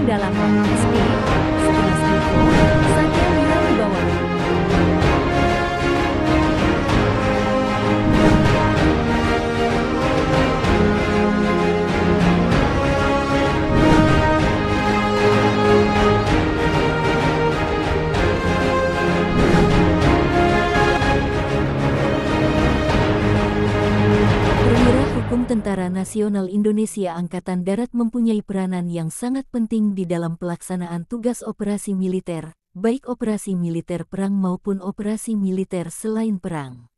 dalam SP 11 Info, Satya Wira Wibawa. Perwira Hukum Tentara Nasional Indonesia Angkatan Darat mempunyai peranan yang sangat penting di dalam pelaksanaan tugas operasi militer, baik operasi militer perang maupun operasi militer selain perang.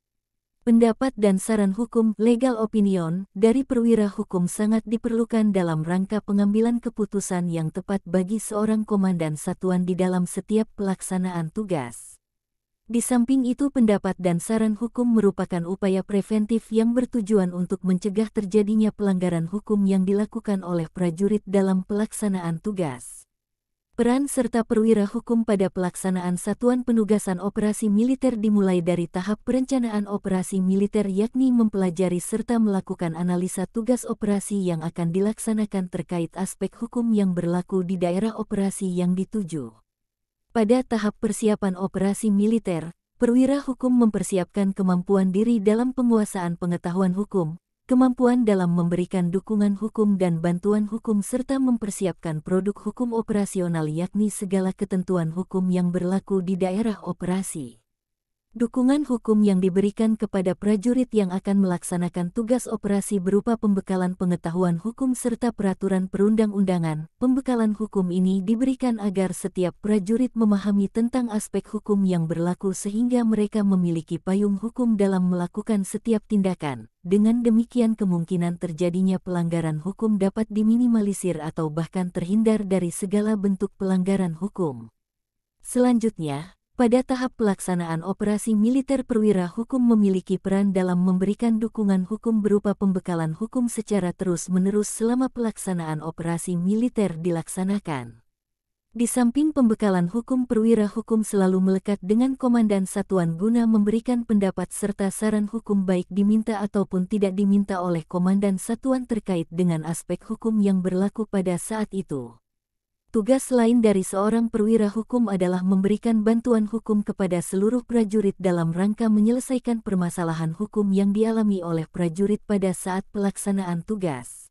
Pendapat dan saran hukum legal opinion dari perwira hukum sangat diperlukan dalam rangka pengambilan keputusan yang tepat bagi seorang komandan satuan di dalam setiap pelaksanaan tugas. Di samping itu, pendapat dan saran hukum merupakan upaya preventif yang bertujuan untuk mencegah terjadinya pelanggaran hukum yang dilakukan oleh prajurit dalam pelaksanaan tugas. Peran serta perwira hukum pada pelaksanaan satuan penugasan operasi militer dimulai dari tahap perencanaan operasi militer, yakni mempelajari serta melakukan analisa tugas operasi yang akan dilaksanakan terkait aspek hukum yang berlaku di daerah operasi yang dituju. Pada tahap persiapan operasi militer, perwira hukum mempersiapkan kemampuan diri dalam penguasaan pengetahuan hukum, kemampuan dalam memberikan dukungan hukum dan bantuan hukum, serta mempersiapkan produk hukum operasional, yakni segala ketentuan hukum yang berlaku di daerah operasi. Dukungan hukum yang diberikan kepada prajurit yang akan melaksanakan tugas operasi berupa pembekalan pengetahuan hukum serta peraturan perundang-undangan. Pembekalan hukum ini diberikan agar setiap prajurit memahami tentang aspek hukum yang berlaku sehingga mereka memiliki payung hukum dalam melakukan setiap tindakan. Dengan demikian, kemungkinan terjadinya pelanggaran hukum dapat diminimalisir atau bahkan terhindar dari segala bentuk pelanggaran hukum. Selanjutnya, pada tahap pelaksanaan operasi militer, perwira hukum memiliki peran dalam memberikan dukungan hukum berupa pembekalan hukum secara terus-menerus selama pelaksanaan operasi militer dilaksanakan. Di samping pembekalan hukum, perwira hukum selalu melekat dengan komandan satuan guna memberikan pendapat serta saran hukum baik diminta ataupun tidak diminta oleh komandan satuan terkait dengan aspek hukum yang berlaku pada saat itu. Tugas lain dari seorang perwira hukum adalah memberikan bantuan hukum kepada seluruh prajurit dalam rangka menyelesaikan permasalahan hukum yang dialami oleh prajurit pada saat pelaksanaan tugas.